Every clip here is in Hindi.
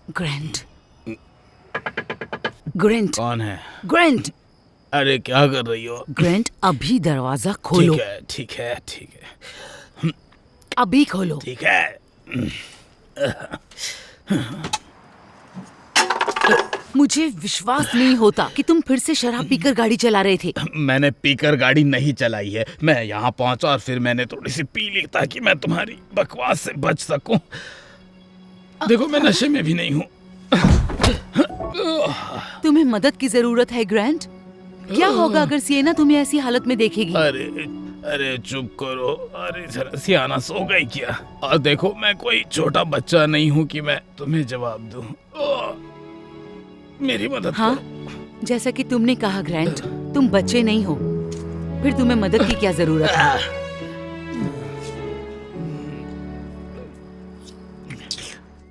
ग्रैंट, ग्रैंट, कौन है? ग्रैंट, अरे क्या कर रही हो? ग्रैंट अभी दरवाजा खोलो। ठीक है, ठीक है, ठीक है, अभी खोलो। ठीक है। मुझे विश्वास नहीं होता कि तुम फिर से शराब पीकर गाड़ी चला रहे थे। मैंने पीकर गाड़ी नहीं चलाई है। मैं यहाँ पहुंचा और फिर मैंने थोड़ी सी पी ली ताकि मैं तुम्हारी बकवास से बच सकूं। देखो मैं नशे में भी नहीं हूँ। तुम्हें मदद की जरूरत है ग्रैंट। क्या होगा अगर सिएना तुम्हें ऐसी हालत में देखेगी? अरे अरे चुप करो। अरे जरा सियाना सो गई क्या? और देखो मैं कोई छोटा बच्चा नहीं हूँ कि मैं तुम्हें जवाब दूँ। मेरी मदद हाँ, करो। जैसा कि तुमने कहा ग्रैंट, तुम बच्चे नहीं हो, फिर तुम्हें मदद की क्या जरूरत है?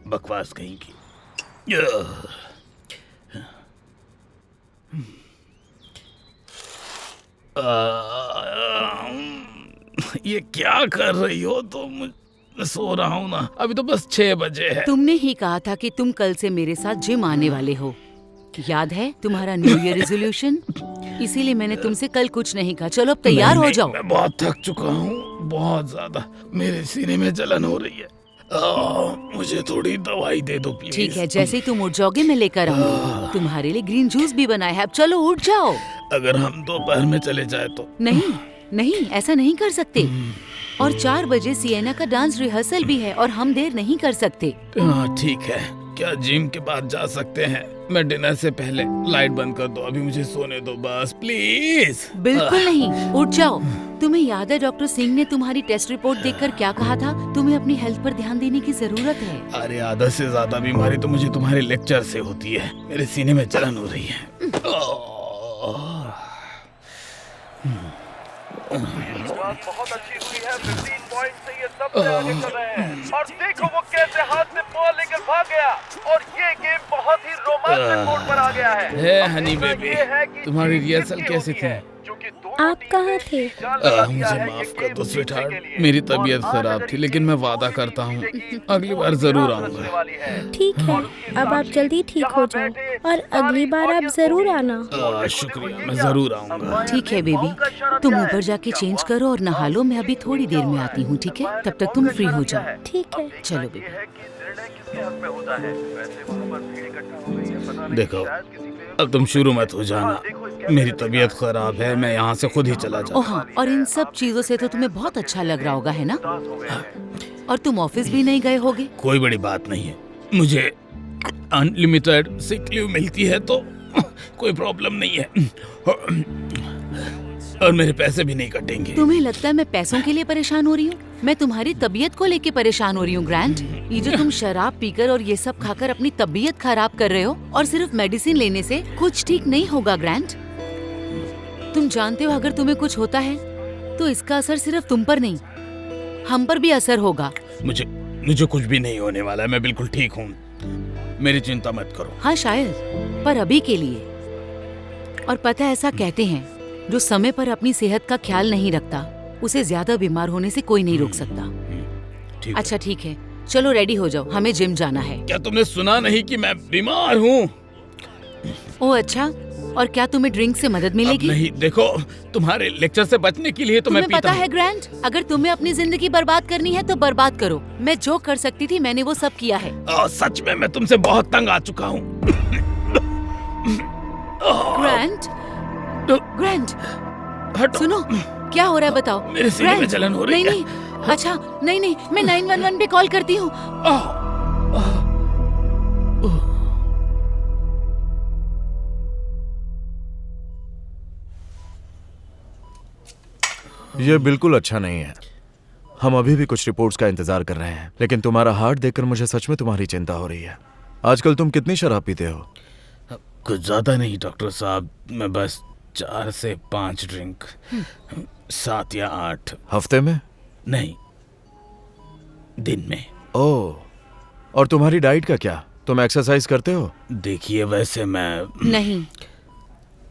बकवास कहीं की। ये क्या कर रही हो तुम? मैं सो रहा हूँ ना, अभी तो बस 6 बजे है। तुमने ही कहा था कि तुम कल से मेरे साथ जिम आने वाले हो। याद है तुम्हारा न्यू ईयर रेजोल्यूशन? इसीलिए मैंने तुमसे कल कुछ नहीं कहा। चलो अब तैयार हो जाओ। मैं बहुत थक चुका हूँ, बहुत ज्यादा। मेरे सीने में जलन हो रही है। मुझे थोड़ी दवाई दे दो प्लीज। ठीक है, जैसे ही तुम उठ जाओगे मैं लेकर आऊंगी। तुम्हारे लिए ग्रीन जूस भी बनाया है। अब चलो उठ जाओ। अगर हम दोपहर में चले जाए तो? नहीं नहीं, ऐसा नहीं कर सकते। और 4 बजे सिएना का डांस रिहर्सल भी है और हम देर नहीं कर सकते। हाँ ठीक है। क्या जिम के बाद जा सकते हैं? मैं डिनर से पहले लाइट बंद कर दो। अभी मुझे सोने दो बस प्लीज। बिल्कुल नहीं, उठ जाओ। तुम्हें याद है डॉक्टर सिंह ने तुम्हारी टेस्ट रिपोर्ट देखकर क्या कहा था? तुम्हें अपनी हेल्थ पर ध्यान देने की जरूरत है। अरे आधा से ज्यादा बीमारी तो मुझे तुम्हारे लेक्चर से होती है। मेरे सीने में जलन हो रही है। बहुत अच्छी हुई है। 15 पॉइंट से ये सबसे आगे चल रहे हैं। और देखो वो कैसे हाथ में बॉल लेकर भाग गया। और ये गेम बहुत ही रोमांचक मोड पर आ गया है। हे हनी बेबी, तुम्हारी रिहर्सल कैसी थी? आप कहाँ थे? मुझे माफ कर दो स्वीटहार्ट, मेरी तबीयत खराब थी, लेकिन मैं वादा करता हूँ अगली बार जरूर आऊंगा। ठीक है, अब आप जल्दी ठीक हो जाओ और अगली बार आप जरूर आना। शुक्रिया, मैं जरूर आऊंगा। ठीक है बेबी, तुम ऊपर जाके चेंज करो और नहा लो। मैं अभी थोड़ी देर में आती हूँ, ठीक है? तब तक तुम फ्री हो जाओ। ठीक है। चलो बेबी। देखो अब तुम शुरू मत हो जाना। मेरी तबीयत खराब है, मैं यहाँ से खुद ही चला जाऊँ। ओह हाँ, और इन सब चीजों से तो तुम्हें बहुत अच्छा लग रहा होगा, है ना? और तुम ऑफिस भी नहीं गए होगे? कोई बड़ी बात नहीं है। मुझे अनलिमिटेड सिक लीव मिलती है तो कोई प्रॉब्लम नहीं है। और मेरे पैसे भी नहीं कटेंगे। तुम्हें लगता है मैं पैसों के लिए परेशान हो रही हूँ? मैं तुम्हारी तबीयत को लेके परेशान हो रही हूँ ग्रैंट। ये जो तुम शराब पीकर और ये सब खाकर अपनी तबीयत खराब कर रहे हो, और सिर्फ मेडिसिन लेने से कुछ ठीक नहीं होगा ग्रैंट। तुम जानते हो अगर तुम्हें कुछ होता है तो इसका असर सिर्फ तुम पर नहीं, हम पर भी असर होगा। मुझे कुछ भी नहीं होने वाला है। मैं बिल्कुल ठीक हूँ, मेरी चिंता मत करो। हाँ शायद, पर अभी के लिए। और पता है, ऐसा कहते हैं जो समय पर अपनी सेहत का ख्याल नहीं रखता उसे ज्यादा बीमार होने से कोई नहीं रोक सकता। अच्छा ठीक है, चलो रेडी हो जाओ, हमें जिम जाना है। क्या तुमने सुना नहीं कि मैं बीमार हूँ? ओह अच्छा, और क्या तुम्हें ड्रिंक से मदद मिलेगी? नहीं, देखो तुम्हारे लेक्चर से बचने के लिए तो मैं तुम्हें पीता पता है ग्रैंट, अगर तुम्हें अपनी जिंदगी बर्बाद करनी है तो बर्बाद करो। मैं जो कर सकती थी मैंने वो सब किया है। सच में मैं तुमसे बहुत तंग आ चुका हूँ। ग्रैंट, ग्रैंट, हटो। सुनो, क्या हो रहा है बताओ? मेरे सीने में जलन हो रही है। नहीं, अच्छा नहीं, मैं 911 पे कॉल करती हूँ। ये बिल्कुल अच्छा नहीं है। हम अभी भी कुछ रिपोर्ट्स का इंतजार कर रहे हैं, लेकिन तुम्हारा हार्ट देखकर मुझे सच में तुम्हारी चिंता हो रही है। आजकल तुम कितनी शराब पीते हो? कुछ ज्यादा नहीं डॉक्टर साहब, मैं बस 4 से 5 ड्रिंक, 7 या 8। हफ्ते में? नहीं, दिन में। ओह, और तुम्हारी डाइट का क्या? तुम एक्सरसाइज करते हो? देखिए वैसे मैं नहीं,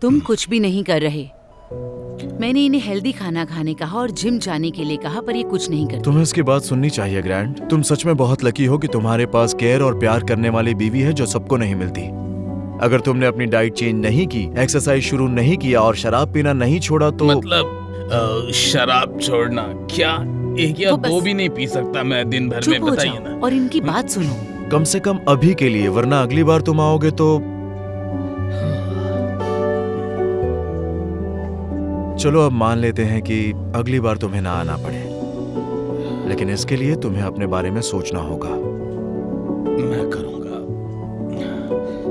तुम कुछ भी नहीं कर रहे। मैंने इन्हें हेल्दी खाना खाने कहा और जिम जाने के लिए कहा, पर ये कुछ नहीं करते। तुम्हें इसकी बात सुननी चाहिए ग्रैंड। तुम सच में बहुत लकी हो कि तुम्हारे पास केयर और प्यार करने वाली बीवी है जो सबको नहीं मिलती। अगर तुमने अपनी डाइट चेंज नहीं की, एक्सरसाइज शुरू नहीं किया और शराब पीना नहीं छोड़ा तो मतलब शराब छोड़ना क्या? एक या तो बस- दो भी नहीं पी सकता मैं दिन भर में, चुप हो बताइए जाओ ना। और इनकी बात सुनो। कम से कम अभी के लिए, वरना अगली बार तुम आओगे तो चलो अब मान लेते हैं कि अगली बार तुम्हें ना आना पड़े, लेकिन इसके लिए तुम्हें अपने बारे में सोचना होगा। मैं करूंगा,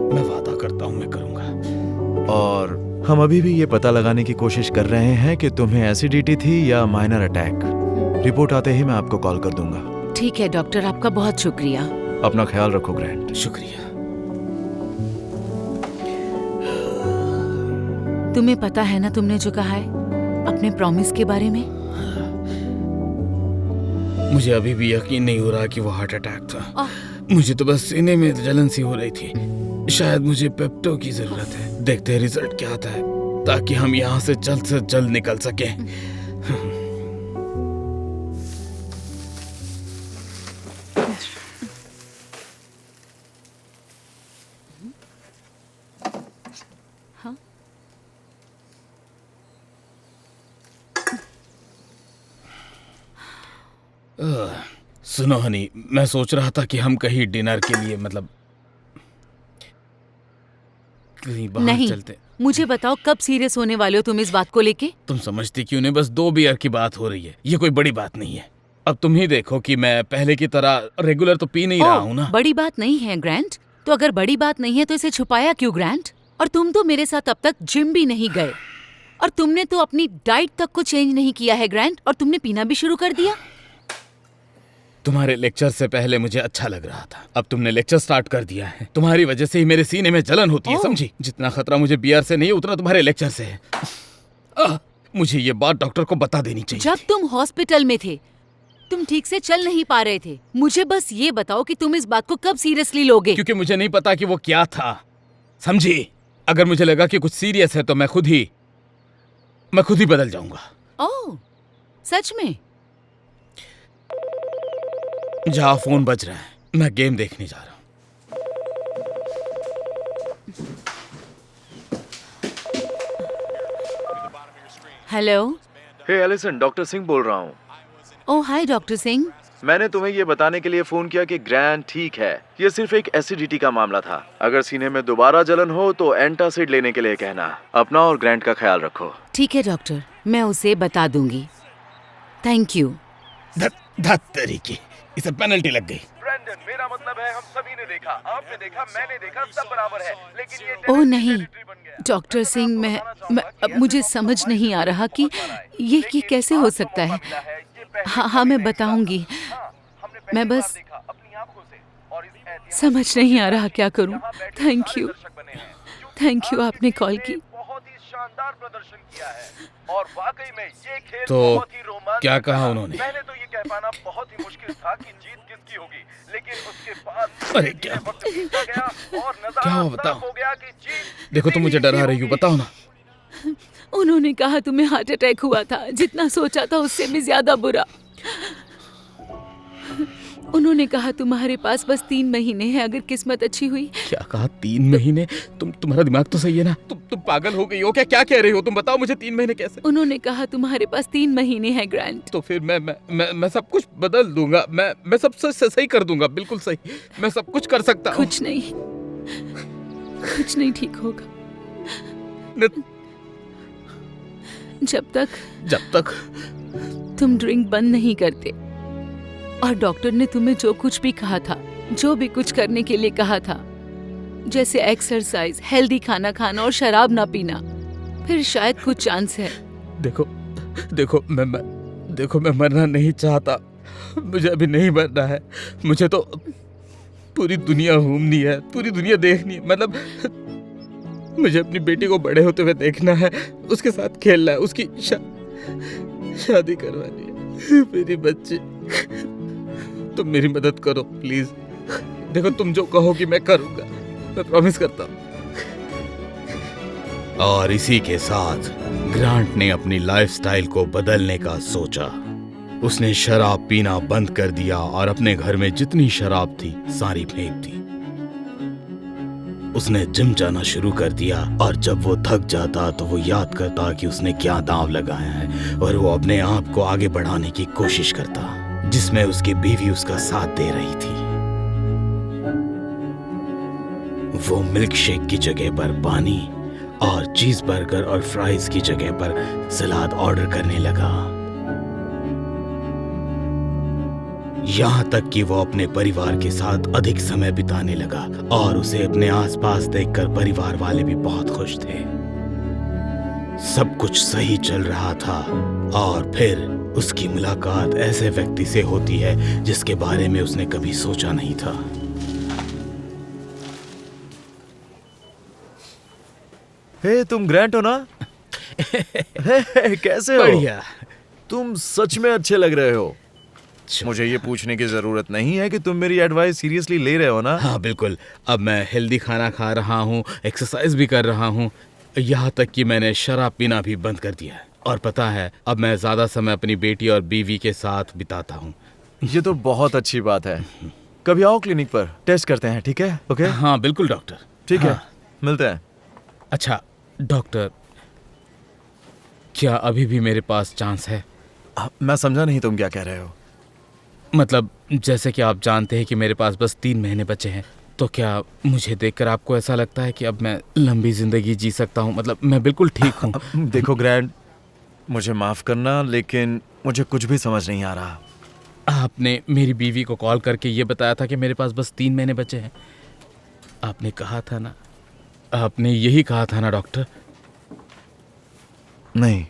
मैं वादा करता हूँ मैं करूंगा। और हम अभी भी ये पता लगाने की कोशिश कर रहे हैं कि तुम्हें एसिडिटी थी या माइनर अटैक। रिपोर्ट आते ही मैं आपको कॉल कर दूंगा। ठीक है डॉक्टर, आपका बहुत शुक्रिया। अपना ख्याल रखो ग्रैंड। शुक्रिया। तुम्हें पता है ना तुमने जो कहा है अपने प्रॉमिस के बारे में? मुझे अभी भी यकीन नहीं हो रहा कि वो हार्ट अटैक था। आह। मुझे तो बस सीने में जलन सी हो रही थी। शायद मुझे पेप्टो की जरूरत है। देखते हैं रिजल्ट क्या आता है, ताकि हम यहाँ से जल्द निकल सकें। सुनो हनी, मैं सोच रहा था कि हम कहीं डिनर के लिए मतलब कहीं बाहर नहीं, चलते। मुझे बताओ कब सीरियस होने वाले हो तुम इस बात को लेके? तुम समझती क्यों नहीं? बस 2 बियर की बात हो रही है, ये कोई बड़ी बात नहीं है। अब तुम ही देखो कि मैं पहले की तरह रेगुलर तो पी नहीं रहा हूँ ना। बड़ी बात नहीं है ग्रैंड। तो अगर बड़ी बात नहीं है तो इसे छुपाया क्यों ग्रैंड? और तुम तो मेरे साथ अब तक जिम भी नहीं गए, और तुमने तो अपनी डाइट तक को चेंज नहीं किया है ग्रैंड, और तुमने पीना भी शुरू कर दिया। तुम्हारे लेक्चर से पहले मुझे अच्छा लग रहा था, अब तुमने लेक्चर स्टार्ट कर दिया है। तुम्हारी वजह से ही मेरे सीने में जलन होती है, ओह। समझी? जितना खतरा मुझे बियर से नहीं है उतना तुम्हारे लेक्चर से है। मुझे ये बात डॉक्टर को बता देनी चाहिए। जब तुम हॉस्पिटल में थे तुम ठीक से चल नहीं पा रहे थे। मुझे बस ये बताओ कि तुम इस बात को कब सीरियसली लोगे? क्योंकि मुझे नहीं पता कि वो क्या था, समझी? अगर मुझे लगा कि कुछ सीरियस है तो मैं खुद ही बदल जाऊंगा। ओह, सच में? जहाँ फोन बज रहा है, मैं गेम देखने जा रहा हूँ। हेलो। हे एलिसन, डॉक्टर सिंह बोल रहा हूँ। ओह हाय डॉक्टर सिंह। मैंने तुम्हें ये बताने के लिए फोन किया कि ग्रैंड ठीक है। ये सिर्फ एक एसिडिटी का मामला था। अगर सीने में दोबारा जलन हो तो एंटासिड लेने के लिए कहना। अपना और ग्रैंड का ख्याल रखो। ठीक है डॉक्टर, मैं उसे बता दूंगी। Thank you. धत तरीके, इसे पेनल्टी लग गई। ब्रैंडन, मेरा मतलब है हम सभी ने देखा, आपने देखा, मैंने देखा, सब बराबर है, लेकिन ये ओह नहीं टेरिटरी बन गया। डॉक्टर सिंह, मैं अब मुझे समझ नहीं आ रहा कि ये कैसे हो सकता है। हाँ, मैं बताऊंगी। मैं बस समझ नहीं आ रहा क्या करूं। थैंक यू आपने कॉल की। बहुत ही शानदार प्रदर्शन किया है और वाकई में ये खेल तो बहुत ही रोमांचक क्या कहा था। उन्होंने? पहले तो ये कह पाना बहुत ही मुश्किल था कि जीत किसकी होगी, लेकिन उसके बाद अरे क्या? वक्त बीतता गया और क्या नजारा हुआ साफ बताओ? हो गया कि जीत देखो तुम मुझे डरा रही हो, बताओ ना। उन्होंने कहा तुम्हें हार्ट अटैक हुआ था, जितना सोचा था उससे भी ज्यादा बुरा। उन्होंने कहा तुम्हारे पास बस 3 महीने हैं, अगर किस्मत अच्छी हुई। क्या कहा? 3 महीने? तुम्हारा दिमाग तो सही है ना? तुम पागल हो गई हो क्या कह रही हो तुम? बताओ मुझे 3 महीने कैसे? उन्होंने कहा तुम्हारे पास 3 महीने हैं ग्रैंड। तो फिर मैं सब कुछ बदल दूंगा। मैं सब सही कर दूंगा, बिल्कुल सही। मैं सब कुछ कर सकता हूँ। कुछ नहीं ठीक होगा जब तक तुम ड्रिंक बंद नहीं करते। और डॉक्टर ने तुम्हें जो कुछ भी कहा था, जो भी कुछ करने के लिए कहा था, जैसे एक्सरसाइज, हेल्दी खाना खाना और शराब ना पीना, फिर शायद कुछ चांस है। देखो मैं मरना नहीं चाहता। मुझे अभी नहीं मरना है। मुझे तो पूरी दुनिया घूमनी है, पूरी दुनिया देखनी है। मतलब मुझे अपनी बेटी को बड़े होते हुए देखना है, उसके साथ खेलना है, उसकी शादी करवानी है। मेरी बच्ची, तुम मेरी मदद करो प्लीज। देखो तुम जो कहोगी मैं करूंगा, मैं प्रॉमिस करता हूँ। और इसी के साथ ग्रांट ने अपनी लाइफस्टाइल को बदलने का सोचा। उसने शराब पीना बंद कर दिया और अपने घर में जितनी शराब थी सारी फेंक दी। उसने जिम जाना शुरू कर दिया और जब वो थक जाता तो वो याद करता कि उसने क्या दांव लगाया है और वो अपने आप को आगे बढ़ाने की कोशिश करता, जिसमें उसकी बीवी उसका साथ दे रही थी। वो मिल्क शेक की जगह पर पानी और चीज बर्गर और फ्राइज की जगह पर सलाद ऑर्डर करने लगा। यहाँ तक कि वो अपने परिवार के साथ अधिक समय बिताने लगा और उसे अपने आसपास देखकर परिवार वाले भी बहुत खुश थे। सब कुछ सही चल रहा था और फिर उसकी मुलाकात ऐसे व्यक्ति से होती है जिसके बारे में उसने कभी सोचा नहीं था। हे, तुम ग्रैंट हो ना? हे, कैसे हो? बढ़िया। तुम सच में अच्छे लग रहे हो। मुझे ये पूछने की जरूरत नहीं है कि तुम मेरी एडवाइस सीरियसली ले रहे हो ना? हाँ बिल्कुल। अब मैं हेल्दी खाना खा रहा हूँ, एक्सरसाइज भी कर रहा हूँ, यहाँ तक कि मैंने शराब पीना भी बंद कर दिया है। और पता है, अब मैं ज्यादा समय अपनी बेटी और बीवी के साथ बिताता हूँ। ये तो बहुत अच्छी बात है। कभी आओ क्लिनिक पर, टेस्ट करते हैं, ठीक है? ओके? हाँ बिल्कुल डॉक्टर। ठीक है, हाँ। मिलते हैं। अच्छा डॉक्टर, क्या अभी भी मेरे पास चांस है? मैं समझा नहीं, तुम क्या कह रहे हो? मतलब जैसे कि आप जानते हैं कि मेरे पास बस 3 महीने बचे हैं, तो क्या मुझे देखकर आपको ऐसा लगता है कि अब मैं लंबी जिंदगी जी सकता हूँ? मतलब मैं बिल्कुल ठीक हूँ। देखो ग्रैंड, मुझे माफ करना, लेकिन मुझे कुछ भी समझ नहीं आ रहा। आपने मेरी बीवी को कॉल करके ये बताया था कि मेरे पास बस 3 महीने बचे हैं। आपने कहा था ना, आपने यही कहा था ना डॉक्टर? नहीं।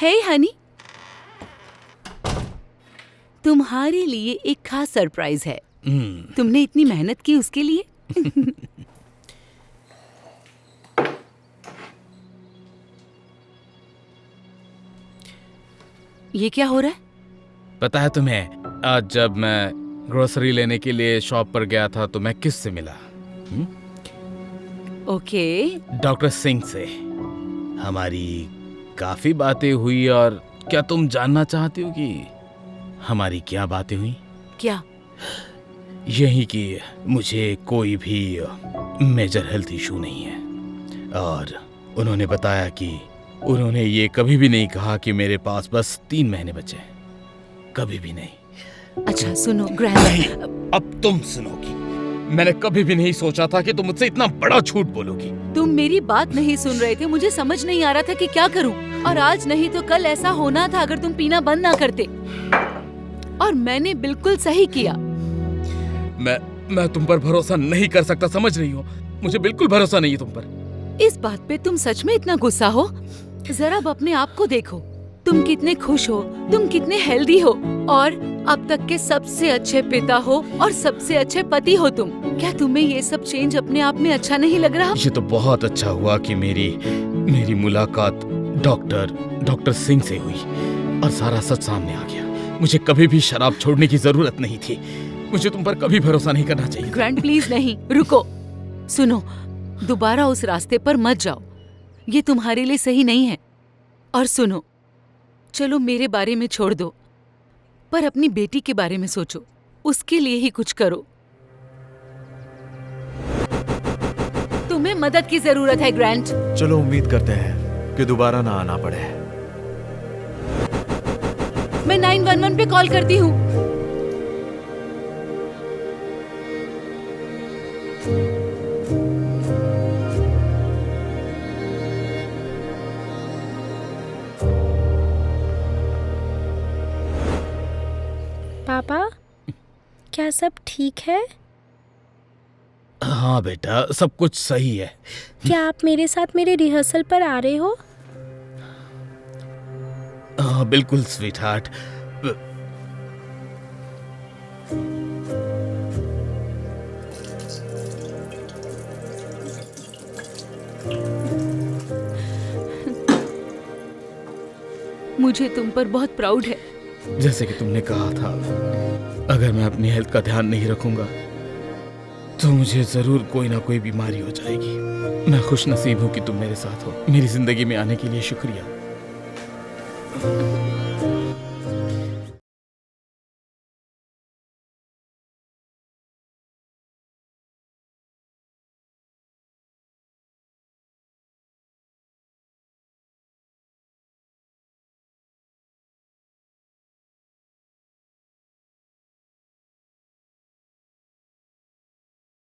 हे हनी, तुम्हारे लिए एक खास सरप्राइज है। तुमने इतनी मेहनत की उसके लिए। ये क्या हो रहा है? पता है तुम्हें, आज जब मैं ग्रोसरी लेने के लिए शॉप पर गया था तो मैं किससे मिला? ओके। डॉक्टर सिंह से। हमारी काफी बातें हुई और क्या तुम जानना चाहती हो कि हमारी क्या बातें हुई? क्या? यही कि मुझे कोई भी मेजर हेल्थ इशू नहीं है और उन्होंने बताया कि उन्होंने ये कभी भी नहीं कहा कि मेरे पास बस 3 महीने बचे हैं। कभी भी नहीं। अच्छा सुनो ग्रैंड, अब तुम सुनोगी। मैंने कभी भी नहीं सोचा था कि तुम मुझसे इतना बड़ा झूठ बोलोगी। तुम मेरी बात नहीं सुन रहे थे। मुझे समझ नहीं आ रहा था कि क्या करूं। और आज नहीं तो कल ऐसा होना था अगर तुम पीना बंद ना करते। और मैंने बिल्कुल सही किया। मैं तुम पर भरोसा नहीं कर सकता, समझ रही हो? मुझे बिल्कुल भरोसा नहीं है तुम पर। इस बात पे तुम सच में इतना गुस्सा हो? जरा अब अपने आप को देखो। तुम कितने खुश हो, तुम कितने हेल्दी हो और अब तक के सबसे अच्छे पिता हो और सबसे अच्छे पति हो तुम। क्या तुम्हें ये सब चेंज अपने आप में अच्छा नहीं लग रहा? ये तो बहुत अच्छा हुआ कि मेरी मुलाकात डॉक्टर सिंह से हुई और सारा सच सामने आ गया। मुझे कभी भी शराब छोड़ने की जरूरत नहीं थी। मुझे तुम पर कभी भरोसा नहीं करना चाहिए। ग्रैंड प्लीज नहीं, रुको। सुनो, दोबारा उस रास्ते पर मत जाओ। ये तुम्हारे लिए सही नहीं है। और सुनो, चलो मेरे बारे में छोड़ दो, पर अपनी बेटी के बारे में सोचो। उसके लिए ही कुछ करो। तुम्हें मदद की जरूरत है ग्रैंट। चलो उम्मीद करते हैं कि दोबारा ना आना पड़े। मैं 911 पे कॉल करती हूँ। पापा, क्या सब ठीक है? हाँ बेटा, सब कुछ सही है। क्या आप मेरे साथ मेरे रिहर्सल पर आ रहे हो? हाँ बिल्कुल स्वीट हार्ट। मुझे तुम पर बहुत प्राउड है। जैसे कि तुमने कहा था, अगर मैं अपनी हेल्थ का ध्यान नहीं रखूंगा तो मुझे जरूर कोई ना कोई बीमारी हो जाएगी। मैं खुश नसीब हूँ कि तुम मेरे साथ हो। मेरी जिंदगी में आने के लिए शुक्रिया।